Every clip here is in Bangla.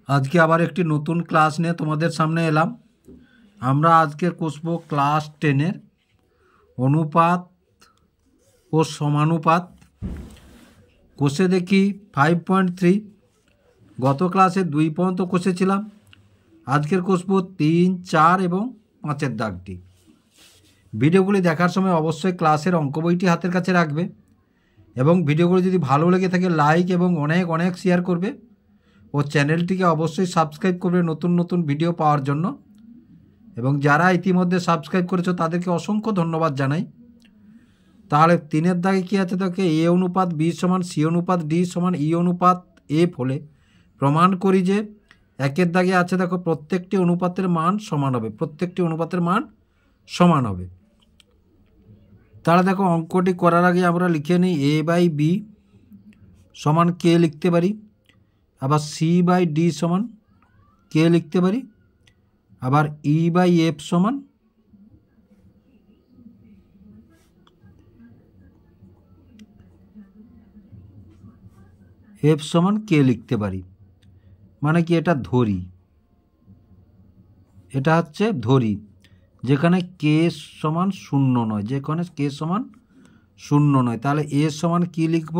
আজকে আবার একটি নতুন ক্লাস নিয়ে তোমাদের সামনে এলাম। আমরা আজকে কষব ক্লাস 10-এর অনুপাত ও সমানুপাত। কষে দেখি 5.3। গত ক্লাসে 2 পর্যন্ত কষেছিলাম। আজকের কষব 3, 4 এবং 5-এর দাগটি। ভিডিওগুলি দেখার সময় অবশ্যই ক্লাসের অঙ্ক বইটি হাতের কাছে রাখবে এবং ভিডিওগুলি যদি ভালো লেগে থাকে লাইক এবং অনেক অনেক শেয়ার করবে ও চ্যানেলটিকে অবশ্যই সাবস্ক্রাইব করবে নতুন নতুন ভিডিও পাওয়ার জন্য। এবং যারা ইতিমধ্যে সাবস্ক্রাইব করেছো তাদেরকে অসংখ্য ধন্যবাদ জানাই। তাহলে 3-এর দাগে কী আছে? তাকে এ অনুপাত বি সমান সি অনুপাত ডি সমান ই অনুপাত এফ হলে প্রমাণ করি যে 1-এর দাগে আছে দেখো প্রত্যেকটি অনুপাতের মান সমান হবে, প্রত্যেকটি অনুপাতের মান সমান হবে। তাহলে দেখো অঙ্কটি করার আগে আমরা লিখে নিই এ বাই বি সমান কে লিখতে পারি, আবার সি বাই ডি সমান কে লিখতে পারি, আবার ই বাই এফ সমান এফ সমান কে লিখতে পারি। মানে কি, এটা ধরি, এটা হচ্ছে ধরি যেখানে কে সমান 0 নয়, যেখানে কে সমান 0 নয়। তাহলে এ সমান কি লিখব?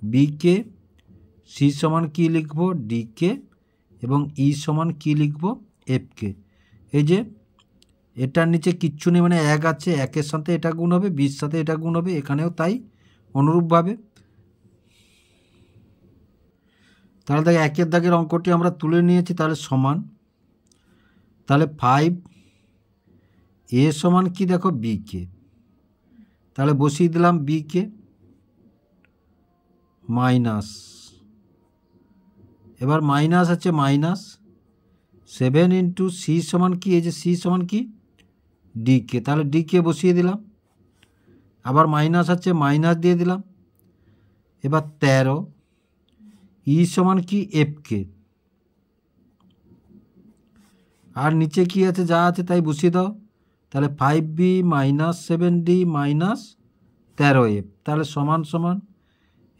বি কে, সি সমান কি লিখব? ডি কে, এবং ই সমান কি লিখব? এফ কে। এই যে এটার নিচে কিচ্ছু নেই, মানে 1 আছে, 1-এর সাথে এটা গুণ হবে, 20 সাথে এটা গুণ হবে, এখানেও তাই অনুরূপভাবে। তাহলে দেখো 1-এর দাগের অঙ্কটি আমরা তুলে নিয়েছি, তাহলে সমান, তাহলে 5 এ সমান কি দেখো বি কে, তাহলে বসিয়ে দিলাম বি কে, মাইনাস, এবার মাইনাস আছে মাইনাস 7 ইন্টু সি সমান কি, এই যে সি সমান কি ডি কে, তাহলে ডি কে বসিয়ে দিলাম, আবার মাইনাস আছে মাইনাস দিয়ে দিলাম। এবার 13 ই সমান কি এফ কে, আর নিচে কি আছে যা আছে তাই বসিয়ে দাও। তাহলে 5b minus 7d minus 13f, তাহলে সমান সমান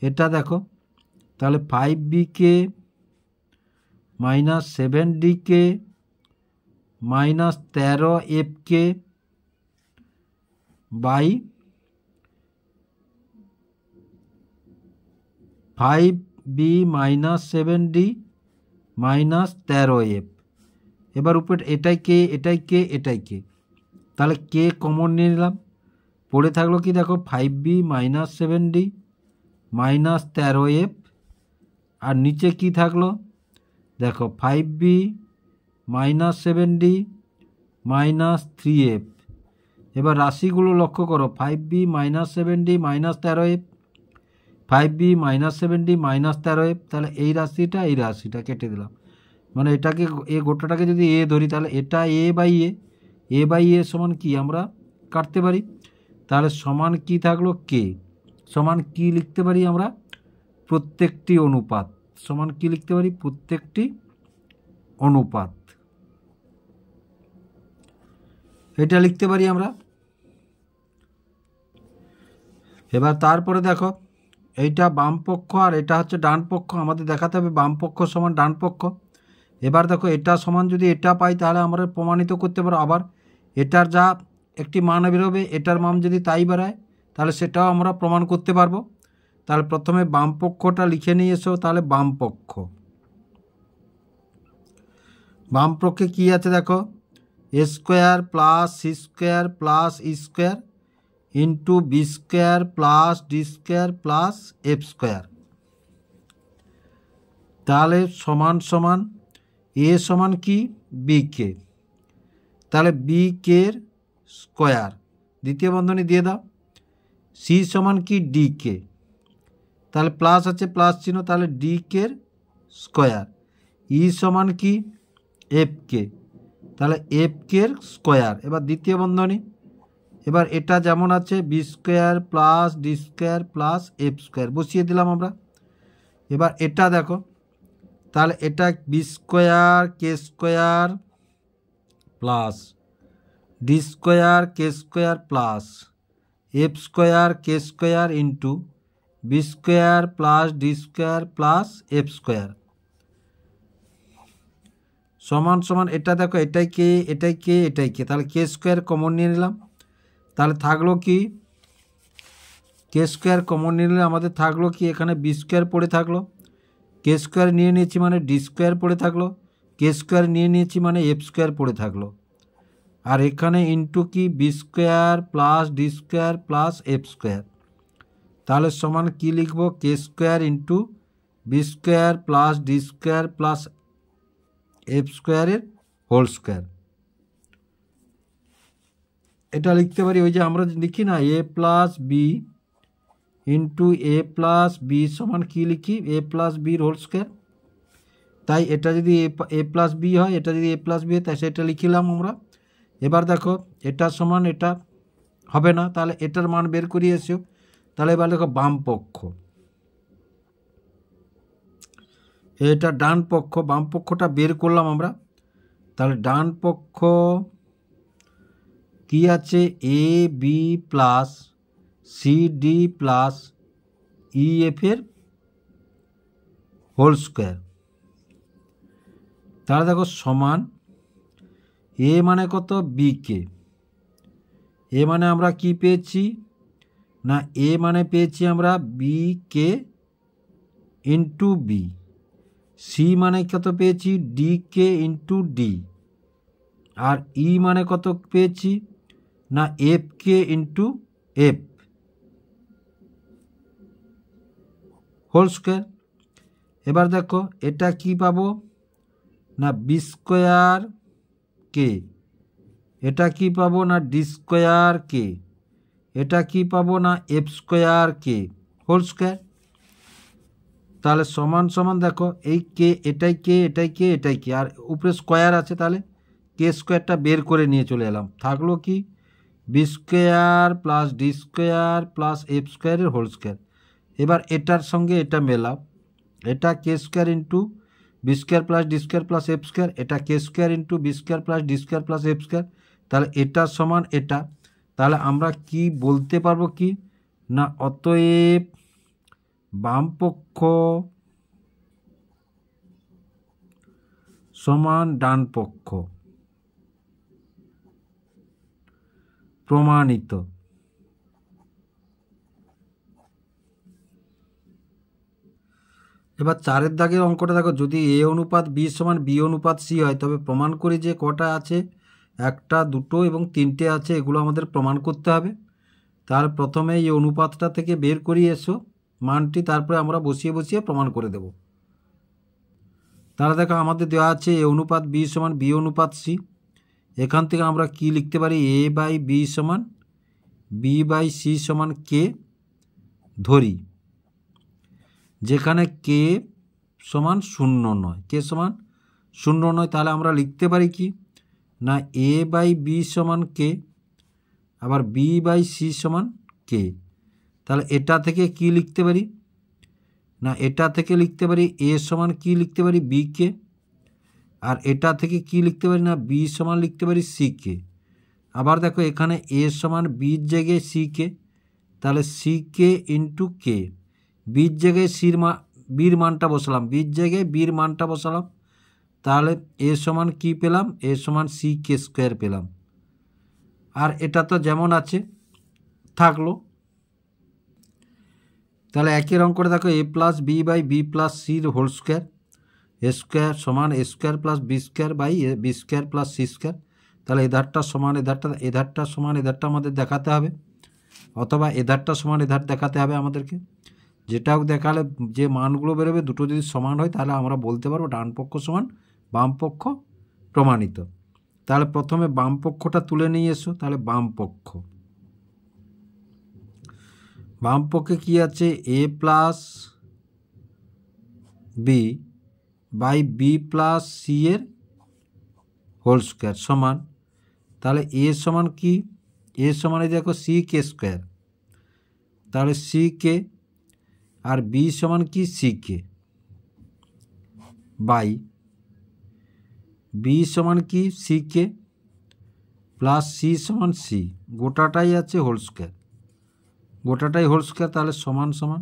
এটা দেখো, তাহলে 5b কে মাইনাস 7d কে মাইনাস 13f কে by 5b minus 7d minus 13f। এবার উপরে এটাই কে, এটাই কে, এটাই কে, তাহলে কে কমন নিয়ে নিলাম, পড়ে থাকলো কি দেখো 5b minus 7d minus 13f, আর নিচে কি থাকলো দেখো 5b minus 7d minus 3f। এবার রাশিগুলো লক্ষ্য করো, 5b minus 7d minus 13f, 5b minus 7d minus 13f, তাহলে এই রাশিটা কেটে দিলাম। মানে এটাকে এ গোটাটাকে যদি এ ধরি তাহলে এটা এ বাই এ সমান কি আমরা কাটতে পারি, তাহলে সমান কি থাকলো কে, সমান কি লিখতে পারি আমরা প্রত্যেকটি অনুপাত, সমান কি লিখতে পারি প্রত্যেকটি অনুপাত, এটা লিখতে পারি আমরা। এবার তারপরে দেখো এইটা বাম পক্ষ আর এটা হচ্ছে ডান পক্ষ, আমাদের দেখাতে হবে বাম পক্ষ সমান ডান পক্ষ। এবার দেখো এটা সমান যদি এটা পাই তাহলে আমরা প্রমাণিত করতে পারো, আবার এটার যা একটি মান বেরোবে এটার মান যদি তাই বেরোয় তাহলে সেটাও আমরা প্রমাণ করতে পারবো। তাহলে প্রথমে বাম পক্ষটা লিখে নিয়ে এসো, তাহলে বাম পক্ষে কী আছে দেখো, A square plus C square plus E square into B square plus D square plus F square, তাহলে সমান সমান এ সমান কি বি কে, তাহলে বি কের স্কোয়ার দ্বিতীয় বন্ধনী দিয়ে দাও, সি সমান কি ডি কে, তাহলে প্লাস আছে প্লাস চিহ্ন, তাহলে ডি কের স্কোয়ার, ই সমান কি এফ কে, তাহলে এফ কের স্কোয়ার। এবার দ্বিতীয় বন্ধনী, এবার এটা যেমন আছে B square plus D square plus F square বসিয়ে দিলাম আমরা। এবার এটা দেখো, তাহলে এটা বি স্কোয়ার কে স্কোয়ার প্লাস ডি স্কোয়ার কে স্কোয়ার প্লাস এফ স্কোয়ার কে square into B square plus D square plus F square, সমান সমান এটা দেখো এটাই কে এটাই কে এটাই কে, তাহলে কে স্কোয়ার কমন নিয়ে নিলাম, তাহলে থাকলো কি কে স্কোয়ার কমন নিয়ে নিলে আমাদের থাকলো কি এখানে বি স্কোয়ার পড়ে থাকলো, কে স্কোয়ার নিয়ে নিয়েছি মানে ডি স্কোয়ার পড়ে থাকলো, কে স্কোয়ার নিয়ে নিয়েছি মানে এফ স্কোয়ার পড়ে থাকলো, আর এখানে ইন্টু কি B square plus D square plus F square, তাহলে সমান কি লিখবো কে square into B square plus D square plus F স্কোয়ারের হোল স্কোয়ার। এটা লিখতে পারি ওই যে আমরা লিখি না A plus B into A plus B সমান কী লিখি এ প্লাস বির হোল স্কোয়ার, তাই এটা যদি এ প্লাস বি হয় এটা যদি এ প্লাস বি হয় তাই সেটা লিখিলাম আমরা। এবার দেখো এটা সমান এটা হবে না, তাহলে এটার মান বের করিয়ে এসো, তাহলে এবার দেখো বাম পক্ষ, এটা ডান পক্ষ, বাম পক্ষটা বের করলাম আমরা, তাহলে ডান পক্ষ কি আছে a b plus c d plus e এফের হোল স্কোয়ার, তাহলে দেখো সমান এ মানে কত বি কে, এ মানে আমরা কি পেয়েছি না এ মানে পেয়েছি আমরা বি কে ইন্টু বি, সি মানে কত পেয়েছি ডি কে ইন্টু ডি, আর ই মানে কত পেয়েছি না এফ কে ইন্টু এফ হোল স্কোয়ার। এবার দেখো এটা কি পাবো না বি স্কোয়ার কে, এটা কি পাবো না ডি স্কোয়ার কে, এটা কি পাবো না এফ স্কোয়ার কে হোল স্কোয়ার, তাহলে সমান সমান দেখো এই কে এটাই কে এটাই কে এটাই কে আর উপরে স্কোয়ার আছে, তাহলে কে স্কোয়ারটা বের করে নিয়ে চলে এলাম, থাকলো কি B square plus D square plus F স্কোয়ারের হোল স্কোয়ার। এবার এটার সঙ্গে এটা মেলাও, এটা কে square into B square plus D square plus F square, এটা কে square into B square plus D square plus F square, তাহলে এটা সমান এটা, তাহলে আমরা কি বলতে পারবো কি না অতএব বামপক্ষ সমান ডান পক্ষ প্রমাণিত। এবার 4 দাগের অঙ্কটা দেখো যদি এ অনুপাত বি সমান বি অনুপাত সি হয় তবে প্রমাণ করি যে কটা আছে 1 2 এবং 3টে আছে, এগুলো আমাদের প্রমাণ করতে হবে। তার প্রথমে এই অনুপাতটা থেকে বের করিয়ে এসো মানটি, তারপরে আমরা বসিয়ে বসিয়ে প্রমাণ করে দেব। তাহলে দেখো আমাদের দেওয়া আছে এ অনুপাত বি সমান বি অনুপাত সি, এখান থেকে আমরা কি লিখতে পারি এ বাই বি সমান বি বাই সি সমান কে ধরি, যেখানে কে সমান 0 নয়, কে সমান 0 নয়, তাহলে আমরা লিখতে পারি কি না এ বাই বি সমান কে আবার বি বাই সি সমান কে, তাহলে এটা থেকে কি লিখতে পারি না এটা থেকে লিখতে পারি এ সমান কি লিখতে পারি বি কে, আর এটা থেকে কি লিখতে পারি না বি সমান লিখতে পারি সি কে, আবার দেখো এখানে এ সমান বির জায়গায় সি কে, তাহলে সি কে ইন্টু কে, বির জায়গায় বির মানটা বসালাম, বির জায়গায় বির মানটা বসালাম, তাহলে এ সমান কি পেলাম এ সমান সি কে স্কোয়ার পেলাম, আর এটা তো যেমন আছে থাকলো। তাহলে একের অঙ্কটা দেখো a plus b by b plus সির হোল স্কোয়ার, এ স্কোয়ার সমান a square plus b square by b square plus C square, তাহলে এধারটা সমান এধারটা সমান এধারটা আমাদের দেখাতে হবে, অথবা এধারটা সমান এধার দেখাতে হবে আমাদেরকে, যেটাও দেখালে যে মানগুলো বেরোবে দুটো যদি সমান হয় তাহলে আমরা বলতে পারবো ডান পক্ষ সমান বাম পক্ষ প্রমাণিত। তাহলে প্রথমে বাম পক্ষটা তুলে নিয়ে এসো, তাহলে বাম পক্ষে কি আছে a plus b by b plus c এর হোল স্কোয়ার সমান, তাহলে এ সমান কি এ সমান এই দেখো সি কে স্কোয়ার, তাহলে সি কে আর বি সমান কি সি কে বাই বি সমান কি সি কে প্লাস সি সমান সি, গোটাটাই আছে হোল স্কোয়ার, গোটাটাই হোল স্কোয়ার, তাহলে সমান সমান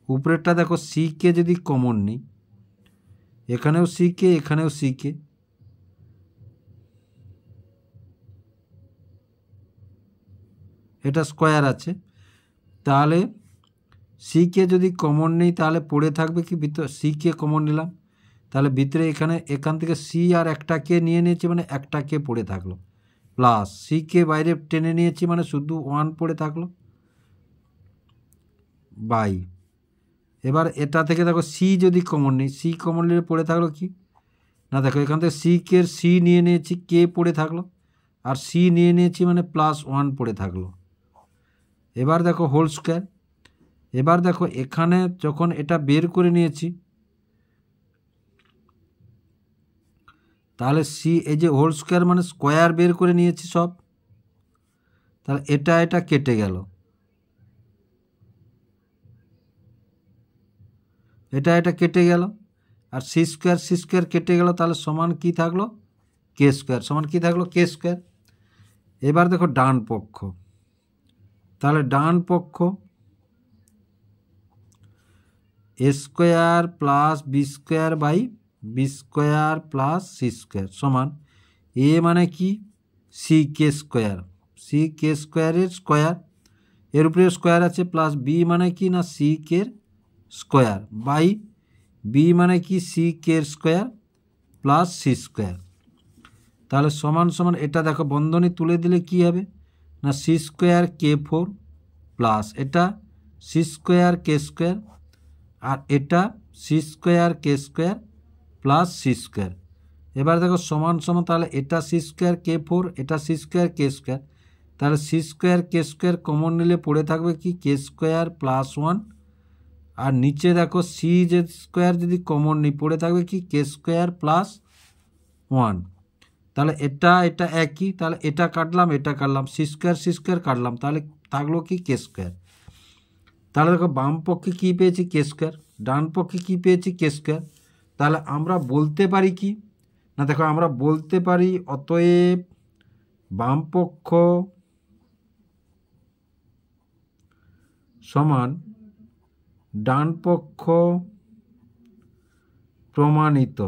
উপরেরটা দেখো সি কে যদি কমন নিই এখানেও সি কে এখানেও সি কে, এটা স্কোয়ার আছে, তাহলে সিকে যদি কমন নেই তাহলে পড়ে থাকবে কি ভিতর, সিকে কমন নিলাম তাহলে ভিতরে এখান থেকে সি আর একটা কে নিয়ে নিয়েছি মানে একটা কে পড়ে থাকলো, প্লাস সিকে বাইরে টেনে নিয়েছি মানে শুধু 1 পড়ে থাকলো বাই। এবার এটা থেকে দেখো সি যদি কমন নেই, সি কমন নিলে পড়ে থাকলো কি না, দেখো এখান থেকে সি নিয়ে নিয়েছি, কে পড়ে থাকলো, আর সি নিয়ে নিয়েছি মানে +1 পড়ে থাকলো। এবার দেখো হোল স্কোয়ার, এবার দেখো এখানে যখন এটা বের করে নিয়েছি তাহলে সি এই যে হোল স্কোয়ার মানে স্কোয়ার বের করে নিয়েছি সব, তাহলে এটা কেটে গেল, এটা কেটে গেল, আর সি স্কোয়ার কেটে গেল, তাহলে সমান কি থাকলো কে স্কোয়ার, সমান কি থাকলো কে স্কোয়ার। এবার দেখো ডান পক্ষ, তাহলে ডান পক্ষ a square plus b square by b square plus C square সমান এ মানে কি সি কে স্কোয়ারের স্কোয়ার, এর উপরে স্কোয়ার আছে, প্লাস বি মানে কি না সি কের স্কোয়ার বাই বি মানে কি সি কের স্কোয়ার প্লাস সি স্কোয়ার। তাহলে সমান সমান এটা দেখো বন্ধনী তুলে দিলে কি হবে না সি স্কোয়ার কে4 প্লাস এটা সি স্কোয়ার কে স্কোয়ার, আর এটা সি স্কোয়ার কে স্কোয়ার প্লাস সি স্কোয়ার। এবার দেখো সমান সমান, তাহলে এটা সি স্কোয়ার কে4, এটা সি স্কোয়ার কে স্কোয়ার, তাহলে সি স্কোয়ার কে স্কোয়ার কমন নিলে পড়ে থাকবে কি কে স্কোয়ার +1, আর নিচে দেখো সি যে স্কোয়ার যদি কমন নিই পড়ে থাকবে কি কে স্কোয়ার +1, তাহলে এটা একই, তাহলে এটা কাটলাম সি স্কোয়ার কাটলাম, তাহলে থাকলো কি কে স্কোয়ার। তাহলে দেখো বাম পক্ষে কী পেয়েছি কে স্কোয়ার, ডান পক্ষে কী পেয়েছি কে স্কোয়ার, তাহলে আমরা বলতে পারি কি না, দেখো আমরা বলতে পারি অতএব বাম পক্ষ সমান ডান পক্ষ প্রমাণিত।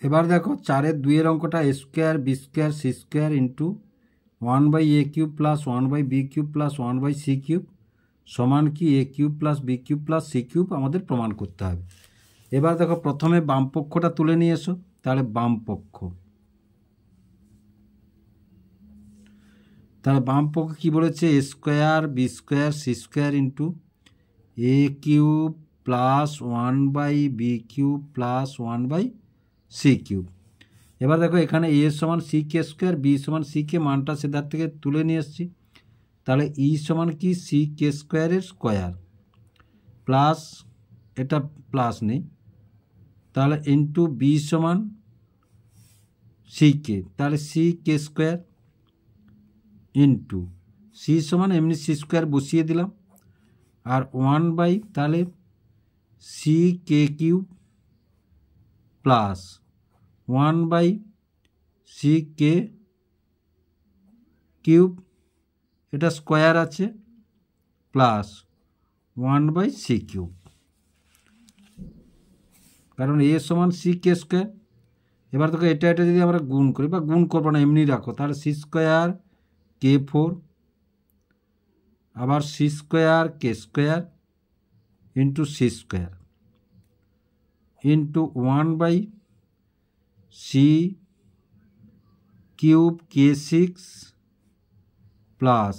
এবার দেখো 4-2 অঙ্কটা a square b square c square into 1/a³ plus 1/b³ plus 1/c³ সমান কি a³ plus b³ plus c³ আমাদের প্রমাণ করতে হবে। এবার দেখো প্রথমে বাম পক্ষটা তুলে নিয়ে এসো, তাহলে বাম পক্ষ, তাহলে বাম পক্ষ কী বলেছে a square b square c square into a³ plus 1/b³ plus 1/c³। এবার দেখো এখানে এ সমান সি কে স্কোয়ার, বি সমান সি কে, মানটা সেদার থেকে তুলে নিয়ে এসছি, তাহলে ই সমান কি সি কে স্কোয়ারের স্কোয়ার প্লাস এটা প্লাস নেই, তাহলে ইন্টু বি সমান সি কে, তাহলে c k square into C সমান এমনি সি স্কোয়ার বসিয়ে দিলাম, আর 1 তাহলে সি কে কিউব প্লাস 1/সি কে কিউব, এটা স্কোয়ার আছে, প্লাস 1/c³, কারণ এ সমান সি কে স্কোয়ার। এবার দেখো এটা যদি আমরা গুণ করি, বা গুণ করবো না এমনি রাখো, তাহলে সি স্কোয়ার কে4 আবার সি স্কোয়ার কে square into c square into 1/c³ কে6 প্লাস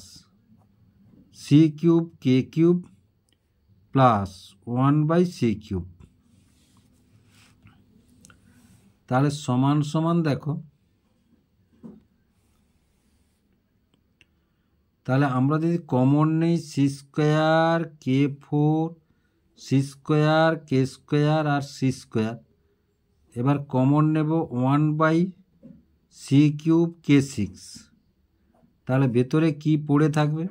c³ কে³ প্লাস 1/c³। তাহলে সমান সমান দেখো, তাহলে আমরা যদি কমন নেই সি স্কোয়ার কে4 সি স্কোয়ার কে স্কোয়ার আর সি স্কোয়ার, এবার কমন নেব 1/c³ কে6, তাহলে ভেতরে কি পড়ে থাকবে,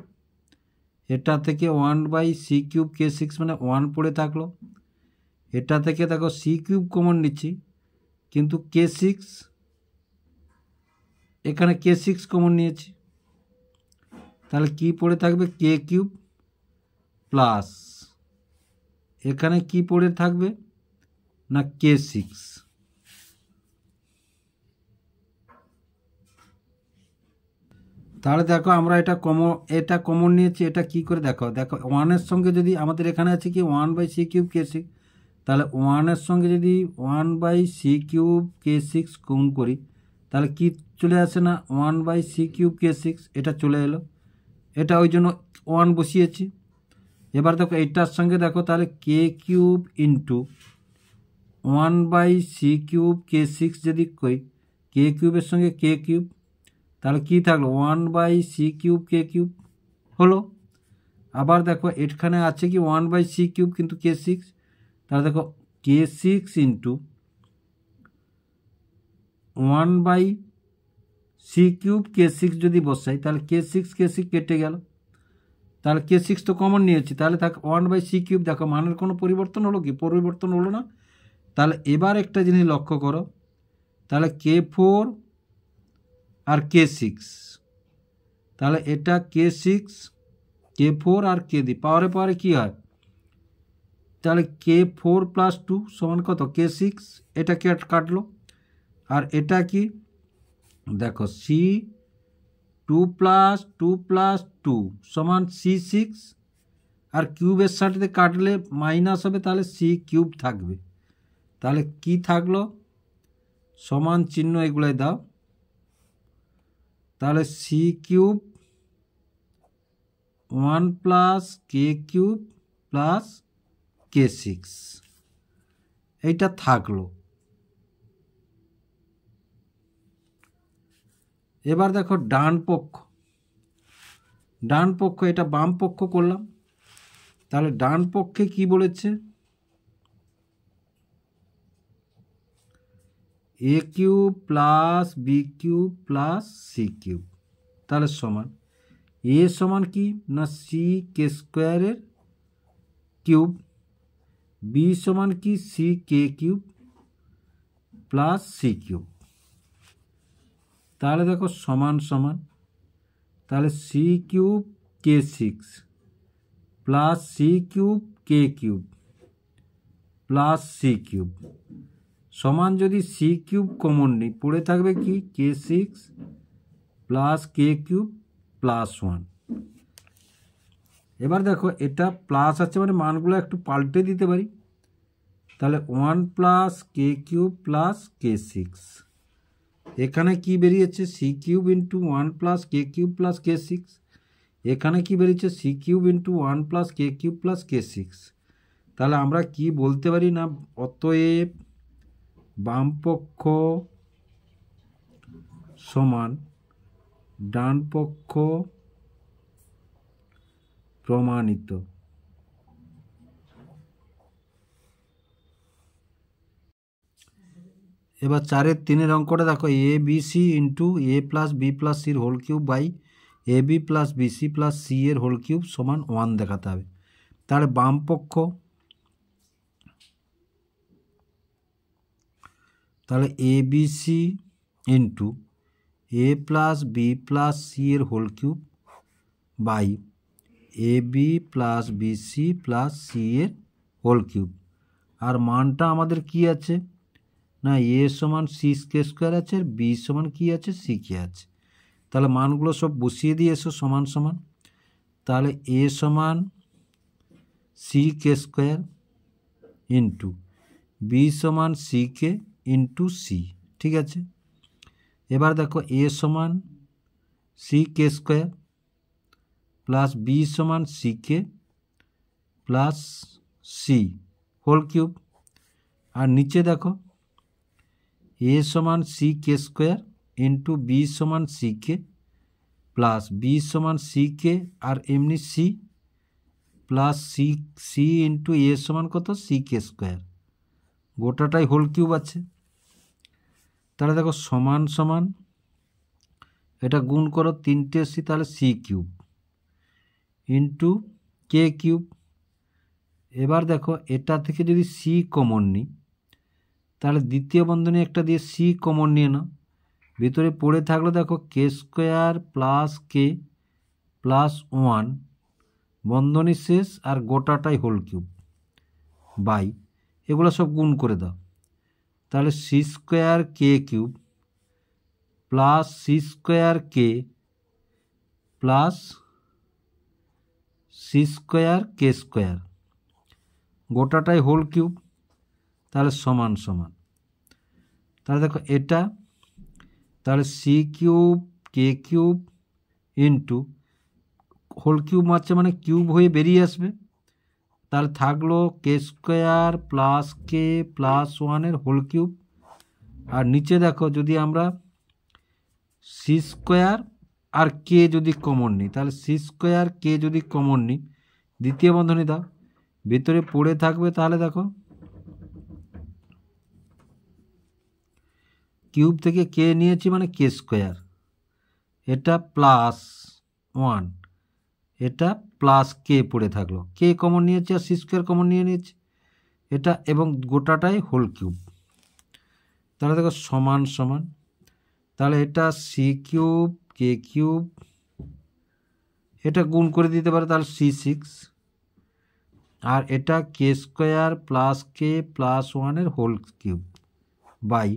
এটা থেকে 1/c³ কে6 মানে 1 পড়ে থাকলো, এটা থেকে দেখো c³ কমন নিচ্ছি কিন্তু কে6 এখানে কে6 কমন নিয়েছি, তাহলে কি পড়ে থাকবে কে³ প্লাস এখানে কি পড়ে থাকবে না কে6, তাহলে দেখো আমরা এটা কমন নিয়েছি। এটা কি করে দেখো, ওয়ানের সঙ্গে যদি আমাদের এখানে আছে কি 1/c³ k6, তাহলে ওয়ানের সঙ্গে যদি 1/c³ k6 গুণ করি তাহলে কি চলে আসে না 1/c³ k6, এটা চলে এলো। এটা ওই জন্য 1 বসিয়েছি। এবার দেখো এইটার সঙ্গে দেখো তাহলে k³ ইন্টু 1/c³ k6 যদি করি, k³ সঙ্গে k³ তাহলে কি থাকলো 1/c³ k³ হলো। আবার দেখো এখানে আছে কি 1/c³ কিন্তু k6, তাহলে দেখো k6 ইন্টু 1/c³ k6 যদি বসাই তাহলে k6 কেটে গেল। তাহলে k6 তো কমন নিয়েছি, তাহলে থাক 1/c³। দেখো মানের কোনো পরিবর্তন হলো কি? পরিবর্তন হলো না। তাহলে এবার একটা জিনিস লক্ষ্য করো, তাহলে k4 আর k6, তাহলে এটা k6 k4 আর k দিই পাওয়ারে পাওয়ারে কী হয়, তাহলে k4 + 2 সমান কত k6, এটা কাটলো। আর এটা কি দেখো c2 + 2 + 2 সমান c6, আর কিউবের সাথে কাটলে মাইনাস হবে, তাহলে c³ থাকবে। তাহলে কি থাকলো সমান চিহ্ন এগুলোই দাও, তাহলে c³ 1 + k³ + k6 এইটা থাকলো। এবার দেখো ডান পক্ষ এটা বাম পক্ষ করলাম। তাহলে ডান পক্ষে কি বলেছে a³ + b³ + c³, তাহলে সমান a সমান কি না ck² কিউব, b সমান কি ck³ + c³। তাহলে দেখো সমান সমান, তাহলে c³ k6 + c³ k³ + c³ সমান যদি c³ কমন নিই পড়ে থাকবে কি k6 + k³ + 1। এবার দেখো এটা প্লাস আছে মানে মানগুলো একটু পাল্টে দিতে পারি। তাহলে 1 + k³ + k6, এখানে কি বেরিয়েছে c³ ইন্টু 1 + k³ + k6, এখানে কি বেরিয়েছে c³ ইন্টু 1 + k³ + k6। তাহলে আমরা কি বলতে পারি না অতএব বাম পক্ষ সমান ডান পক্ষ প্রমাণিত। এবার 4-এর 3-এর অঙ্কটা দেখো ABC into a + b + c whole cube by ab + bc + c এর হোল কিউব সমান 1 দেখাতে হবে। তাহলে বাম পক্ষ, তাহলে ABC into a + b + c এর whole cube by ab + bc + c এর হোল কিউব। আর মানটা আমাদের কি আছে না a সমান c² আছে, আর b সমান কি আছে ck আছে। তাহলে মানগুলো সব বসিয়ে দিয়ে এসো সমান সমান। তাহলে a সমান ck² ইন্টু b সমান ck ইন্টু c, ঠিক আছে। এবার দেখো a সমান ck² প্লাস b সমান ck plus c whole cube. আর নিচে দেখো a সমান ck² ইন্টু b সমান ck প্লাস b সমান ck আর এমনি c plus c into a সমান কত ck², গোটাটাই হোল কিউব আছে। তাহলে দেখো সমান সমান এটা গুণ করো 3টে c, তাহলে c³ ইন্টু k³। এবার দেখো এটা থেকে যদি c কমন নিই তাহলে দ্বিতীয় বন্ধনী একটা দিয়ে c কমন নিয়ে নাও, ভিতরে পড়ে থাকলো দেখো k² প্লাস k প্লাস 1 বন্ধনী শেষ আর গোটাটাই হোল কিউব বাই এগুলো সব গুণ করে দাও। তাহলে c² k³ plus c² k plus C square কে স্কোয়ার, গোটাটাই হোল কিউব, তাহলে সমান সমান, তাহলে দেখো এটা, তাহলে c cube k cube into whole cube মারছে মানে কিউব হয়ে বেরিয়ে আসবে, তাহলে থাকলো k square plus k plus ওয়ানের হোল কিউব। আর নিচে দেখো যদি আমরা সি স্কোয়ার আর কে যদি কমন নিই, তাহলে সি স্কোয়ার কে যদি কমন নিই, দ্বিতীয় বন্ধনী দাও, ভেতরে পড়ে থাকবে, তাহলে দেখো কিউব থেকে কে নিয়েছি মানে কে স্কোয়ার, এটা প্লাস ওয়ান, এটা প্লাস কে পড়ে থাকলো, কে কমন নিয়েছি আর সি স্কোয়ার কমন নিয়েছি এটা, এবং গোটাটাই হোল কিউব, তাহলে দেখো সমান সমান, তাহলে এটা সি কিউব কে কিউব, এটা গুণ করে দিতে পারে, তাহলে সি সিক্স, আর এটা কে স্কোয়ার প্লাস কে প্লাস ওয়ানের হোল কিউব বাই,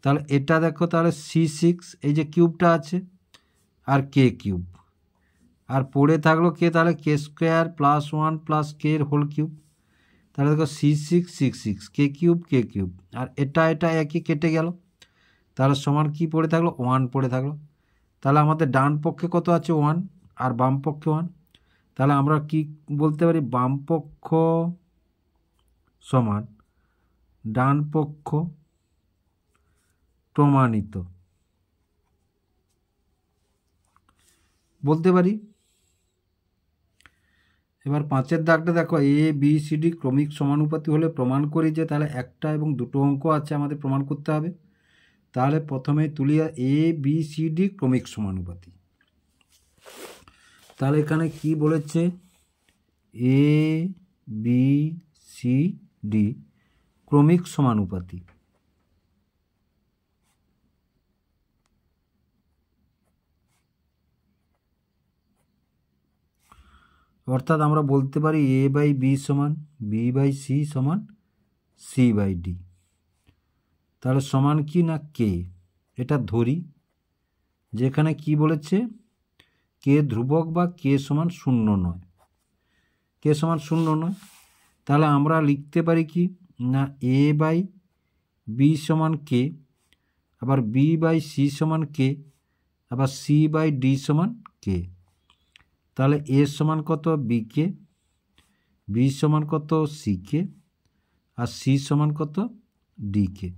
তাহলে এটা দেখো তাহলে সি সিক্স, এই যে কিউবটা আছে, আর কে কিউব, আর পড়ে থাকলো কে, তাহলে কে স্কোয়ার প্লাস ওয়ান প্লাস কে এর হোল কিউব, তাহলে দেখো C six six six K cube, আর এটা একই কেটে গেল, তাহলে সমান কি পড়ে থাকলো, ওয়ান পড়ে থাকলো, তাহলে আমাদের ডান পক্ষে কত আছে, ওয়ান, আর বাম পক্ষে ওয়ান, তাহলে আমরা কি বলতে পারি, বাম পক্ষ সমান ডান পক্ষ প্রমাণিত বলতে পারি। এবার পাঁচের দাগটা দেখো, এ বি সি ডি ক্রমিক সমানুপাতি হলে প্রমাণ করি যে, তাহলে একটা এবং দুটো অঙ্ক আছে আমাদের প্রমাণ করতে হবে, তাহলে প্রথমে তুলি এ বি সি ডি ক্রমিক সমানুপাতি, তাহলে এখানে কি বলেছে, এ বি সি ডি ক্রমিক সমানুপাতি, অর্থাৎ আমরা বলতে পারি এ বাই বি সমান বি বাই সি সমান সি বাই ডি, তাহলে সমান কি না কে, এটা ধরি, যেখানে কি বলেছে কে ধ্রুবক বা কে সমান শূন্য নয়, কে সমান শূন্য নয়, তাহলে আমরা লিখতে পারি কি না এ বাই বি সমান কে, আবার বি বাই সি সমান কে, আবার সি বাই ডি সমান কে, তাহলে এ সমান কত বি কে, বি সমান কত সি কে, আর সি সমান কত ডি কে।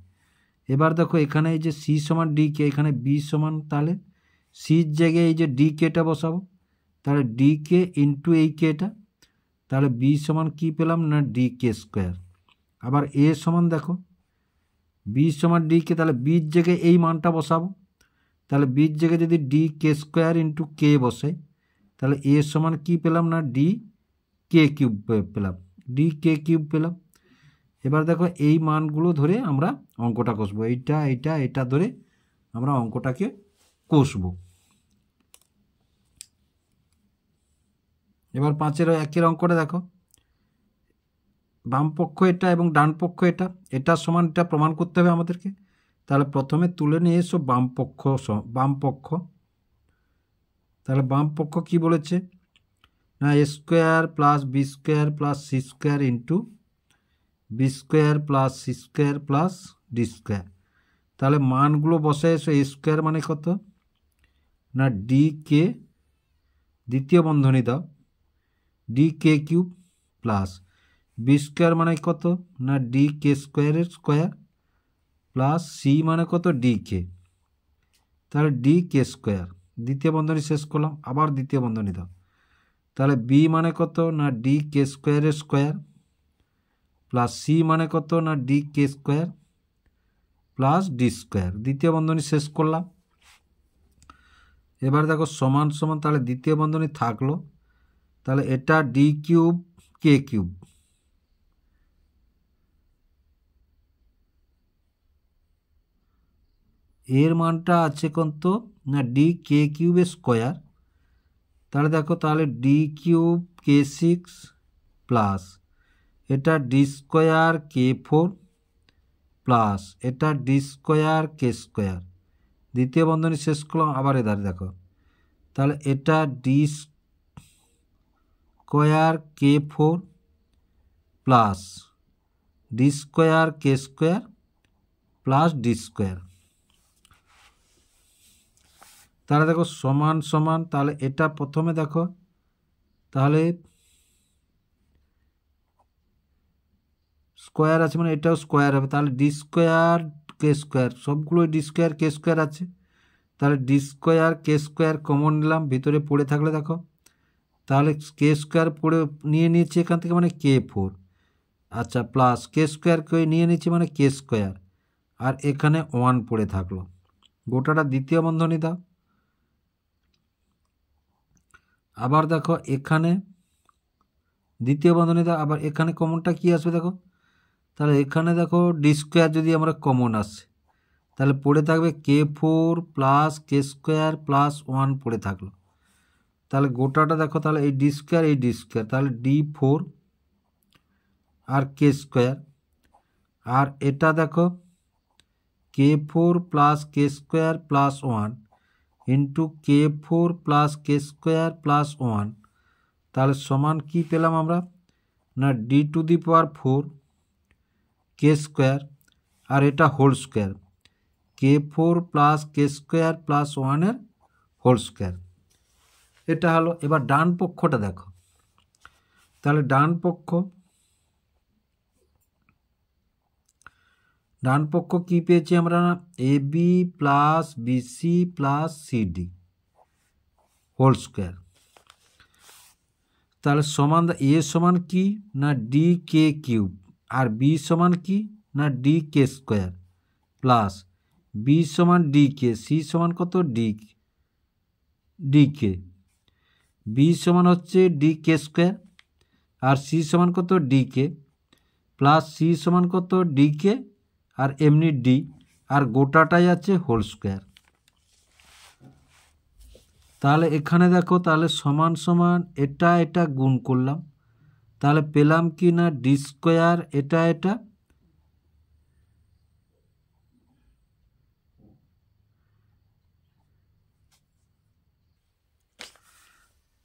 এবার দেখো এখানে এই যে সি সমান ডি কে, এখানে বি সমান, তাহলে সির জায়গায় এই যে ডি কেটা বসাবো, তাহলে ডি কে ইন্টু এই কেটা, তাহলে বি সমান কি পেলাম না ডি কে স্কোয়ার, আবার এ সমান দেখো বি সমান ডি কে, তাহলে বির জায়গায় এই মানটা বসাবো, তাহলে বির জায়গায় যদি ডি কে স্কোয়ার ইন্টু কে বসাই, তাহলে এ সমান কি পেলাম না ডি কে কিউব পেলাম, ডি কে কিউব পেলাম। এবার দেখো এই মানগুলো ধরে আমরা অঙ্কটা কষবো, এটা ধরে আমরা অঙ্কটাকে কষবো। এবার পাঁচের একের অঙ্কটা দেখো, বাম পক্ষ এটা এবং ডান পক্ষ এটা সমান, এটা প্রমাণ করতে হবে আমাদেরকে, তাহলে প্রথমে তুলে নিয়ে এসো বাম পক্ষ, তাহলে বাম পক্ষ কি বলেছে না a square plus b square plus C square into B square plus C square plus D square, তাহলে মানগুলো বসে এসো, এ স্কোয়ার মানে কত না ডি কে, দ্বিতীয় বন্ধনী দাও ডি কে কিউব, প্লাস বি স্কোয়ার মানে কত না ডি কে স্কোয়ারের স্কোয়ার, প্লাস সি মানে কত ডি কে, তাহলে ডি কে স্কোয়ার, দ্বিতীয় বন্ধনী শেষ করলাম, আবার দ্বিতীয় বন্ধনী দাও, তাহলে বি মানে কত না ডি কে স্কোয়ারের স্কোয়ার, প্লাস সি মানে কত না ডি কে স্কোয়ার প্লাস ডি স্কোয়ার, দ্বিতীয় বন্ধনী শেষ করলাম। এবার দেখো সমান সমান, তাহলে দ্বিতীয় বন্ধনী থাকলো, তাহলে এটা ডি কিউব কে কিউব, এর মানটা আছে কত না ডি কে কিউবের স্কোয়ার, তাহলে দেখো তাহলে D cube K six plus এটা D square K four plus এটা ডি স্কোয়ার কে স্কোয়ার, দ্বিতীয় বন্ধনী শেষ করলাম, আবার এধারে দেখো তাহলে এটা D square K4 plus D square K² plus D square. তাহলে দেখো সমান সমান, তাহলে এটা প্রথমে দেখো, তাহলে স্কোয়ার আছে মানে এটাও স্কোয়ার হবে, তাহলে ডি স্কোয়ার K², সবগুলো ডি স্কোয়ার K² আছে, তাহলে ডি স্কোয়ার K² কমন নিলাম, ভিতরে পড়ে থাকলে দেখো, তাহলে K² পড়ে নিয়েছি এখান থেকে মানে K4, আচ্ছা প্লাস K² নিয়ে নিচ্ছি মানে K², আর এখানে 1 পড়ে থাকলো। গোটাটা দ্বিতীয় বন্ধনী দাও। আবার দেখো এখানে দ্বিতীয় বন্ধনী দাও, আবার এখানে কমনটা কি আসবে দেখো, তাহলে এখানে দেখো ডি স্কোয়ার যদি আমরা কমন আসে তাহলে পড়ে থাকবে K4 প্লাস K² প্লাস 1 পড়ে থাকলো। তাহলে গোটাটা দেখো, তাহলে এই ডি স্কোয়ার এই ডি স্কোয়ার, তাহলে D4 আর K², আর এটা দেখো K4 plus K² plus 1 into K4 plus K² plus 1, তাহলে সমান কি পেলাম আমরা না D⁴ K² আর এটা whole square, K4 plus K² plus 1 whole square. এটা হলো। এবার ডান পক্ষটা দেখো, তাহলে ডান পক্ষ কি পেয়েছি আমরা না AB plus BC plus CD whole square. তাহলে সমান A সমান কি না DK³ আর B সমান কি না DK² প্লাস B সমান DK, C সমান কত DK, B সমান হচ্ছে DK² আর C সমান কত DK প্লাস C সমান কত DK আর এমনি D, আর গোটাটাই আছে হোল স্কোয়ার। তাহলে এখানে দেখো, তাহলে সমান সমান এটা গুণ করলাম, তাহলে পেলাম কি না ডি স্কোয়ার এটা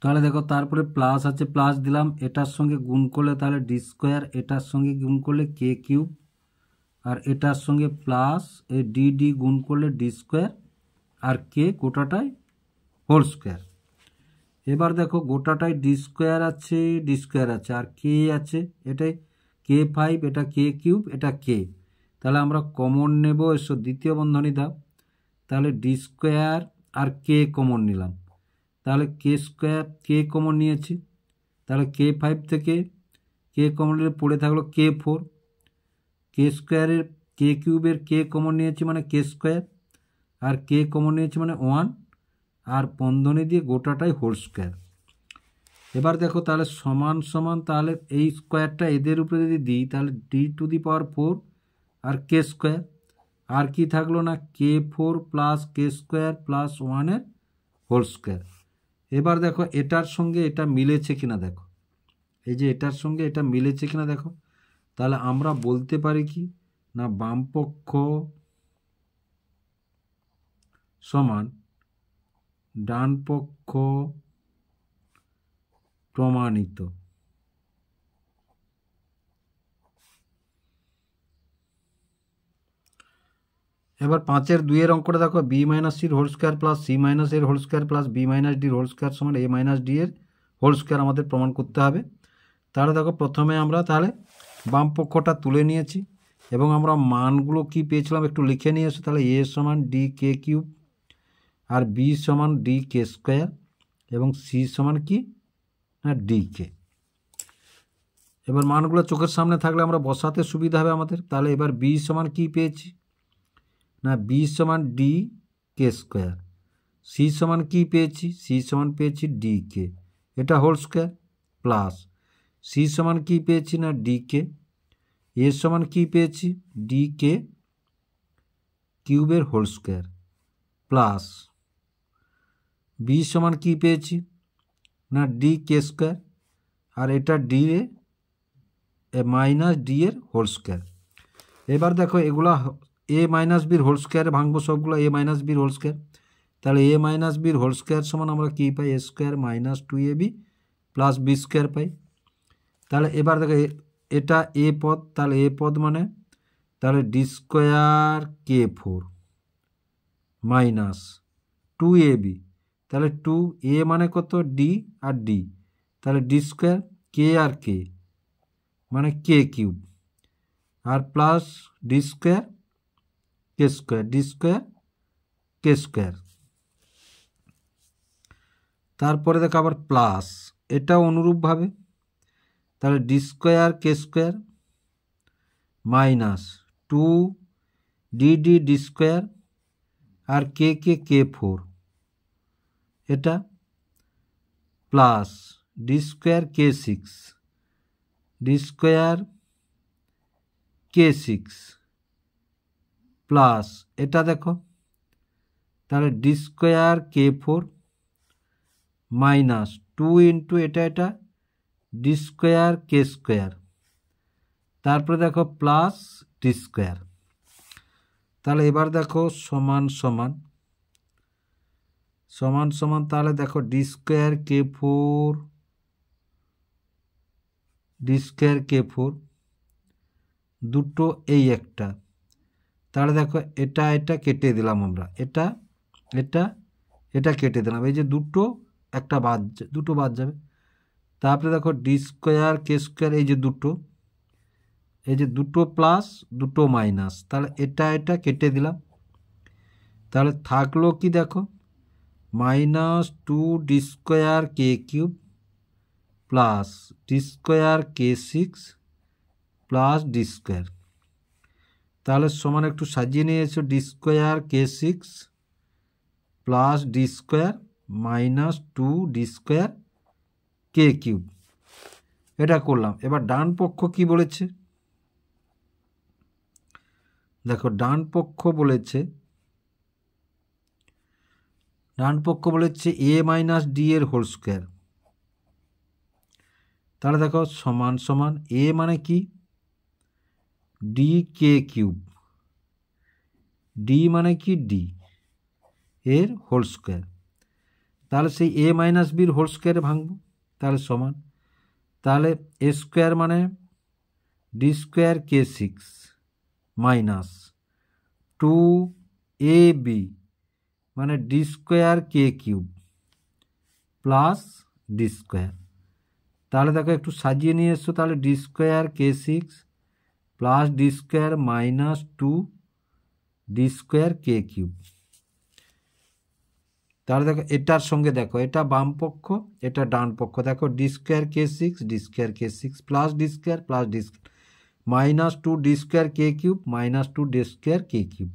তাহলে দেখো তারপরে প্লাস আছে প্লাস দিলাম, এটার সঙ্গে গুণ করলে তাহলে ডি স্কোয়ার, এটার সঙ্গে গুণ করলে K³ আর এটার সঙ্গে প্লাস এই ডি গুণ করলে ডি স্কোয়ার আর K গোটাটাই হোল স্কোয়ার। এবার দেখো গোটাটাই ডি স্কোয়ার আছে আর K আছে, এটাই K5, এটা K³ এটা K, তাহলে আমরা কমন নেব, এসো দ্বিতীয় বন্ধনী দাও, তাহলে ডি স্কোয়ার আর K কমন নিলাম, তাহলে K² কমন নিয়েছি, তাহলে K5 থেকে K কমন নিলে পড়ে থাকলো K4, K² K³ K common নিয়েছি মানে K² আর K কমন নিয়েছি মানে 1, আর বন্ধনী দিয়ে গোটাটাই হোল স্কোয়ার। এবার দেখো তাহলে সমান সমান, তাহলে এই স্কোয়ারটা এদের উপরে যদি দিই তাহলে D⁴ আর K² আর কি থাকলো না K4 plus K² plus 1 whole square. এবার দেখো এটার সঙ্গে এটা মিলেছে কিনা দেখো, এই যে এটার সঙ্গে এটা মিলেছে কিনা দেখো, তাহলে আমরা বলতে পারি কি না বামপক্ষ সমান ডান পক্ষ প্রমাণিত। এবার 5-এর 2-এর অঙ্কটা দেখো, B - C whole square plus C - A whole square plus B - D whole square সমান A - D এর হোল স্কোয়ার আমাদের প্রমাণ করতে হবে। তাহলে দেখো প্রথমে আমরা তাহলে বাম পক্ষটা তুলে নিয়েছি এবং আমরা মানগুলো কি পেয়েছিলাম একটু লিখে নিয়ে এসে, তাহলে A সমান DK³ আর B সমান DK² এবং C সমান কি না DK। এবার মানগুলো চোখের সামনে থাকলে আমরা বসাতে সুবিধা হবে আমাদের। তাহলে এবার B সমান কি পেয়েছি না B সমান DK², C সমান কি পেয়েছি C সমান পেয়েছি DK এটা হোল স্কোয়ার প্লাস C সমান কি পেয়েছি না DK, A সমান কি পেয়েছি DK³ whole square plus B সমান কি পেয়েছি না DK² আর এটা D মাইনাস D এর হোল স্কোয়ার। এবার দেখো এগুলা A - B হোল স্কোয়ারে ভাঙবো, সবগুলো A - B হোল স্কোয়ার, তাহলে এ মাইনাস বির হোল স্কোয়ার সমান আমরা কী পাই? A square minus 2ab plus b square পাই। তাহলে এবার দেখো এটা এ পদ, তাহলে এ পদ মানে তাহলে d square k4 minus 2ab, তাহলে 2a মানে কত? ডি আর ডি, তাহলে ডি স্কোয়ার কে আর কে মানে কে কিউব আর প্লাস ডি স্কোয়ার কে স্কোয়ার, ডি স্কোয়ার কে স্কোয়ার। তারপরে দেখো আবার প্লাস এটাও অনুরূপভাবে, তাহলে ডি স্কোয়ার কে স্কোয়ার মাইনাস 2 ডি স্কোয়ার আর k4 এটা plus D square k6 D square k6 plus এটা দেখো তাহলে d square k4 minus 2 into এটা ডি স্কোয়ার কে স্কোয়ার, তারপরে দেখো প্লাস ডি স্কোয়ার। তাহলে এবার দেখো সমান সমান সমান সমান, তাহলে দেখো ডি স্কোয়ার k4 দুটো এই একটা, তাহলে দেখো এটা কেটে দিলাম আমরা, এটা কেটে দিলাম, এই যে একটা দুটো বাদ যাবে। তারপরে দেখো ডি স্কোয়ার কে স্কোয়ার এই যে দুটো প্লাস দুটো মাইনাস, তাহলে এটা কেটে দিলাম। তাহলে থাকলো কি দেখো minus 2 d square k cube plus D square k6 plus D square. তাহলে সমান একটু সাজিয়ে নিয়েছো d square k6 plus D square minus 2 d square k cube, এটা করলাম। এবার ডান পক্ষ কি বলেছে দেখো, ডান পক্ষ বলেছে এ মাইনাস ডি এর হোল স্কোয়ার। তাহলে দেখো সমান সমান এ মানে কি? ডি কে কিউব, ডি মানে কি? ডি এর হোল স্কোয়ার। তাহলে সেই এ মাইনাস বির হোল স্কোয়ারে ভাঙবো, তাহলে সমান, তাহলে এ স্কোয়ার মানে d square k6 minus 2ab মানে d square k cube plus D square. তাহলে দেখো একটু সাজিয়ে নিয়ে এসছো, তাহলে d square k6 plus D square minus 2 d square k cube. তাহলে দেখো এটার সঙ্গে দেখো এটা বাম পক্ষ, এটা ডান পক্ষ, দেখো d square k6 plus D square minus 2 d square k cube minus 2 d square k cube.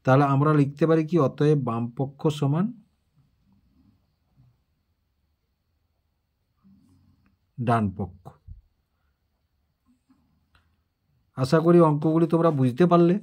তাহলে আমরা লিখতে পারি কি? অতএব বাম পক্ষ সমান ডান পক্ষ। আশা করি অঙ্কগুলি তোমরা বুঝতে পারলে।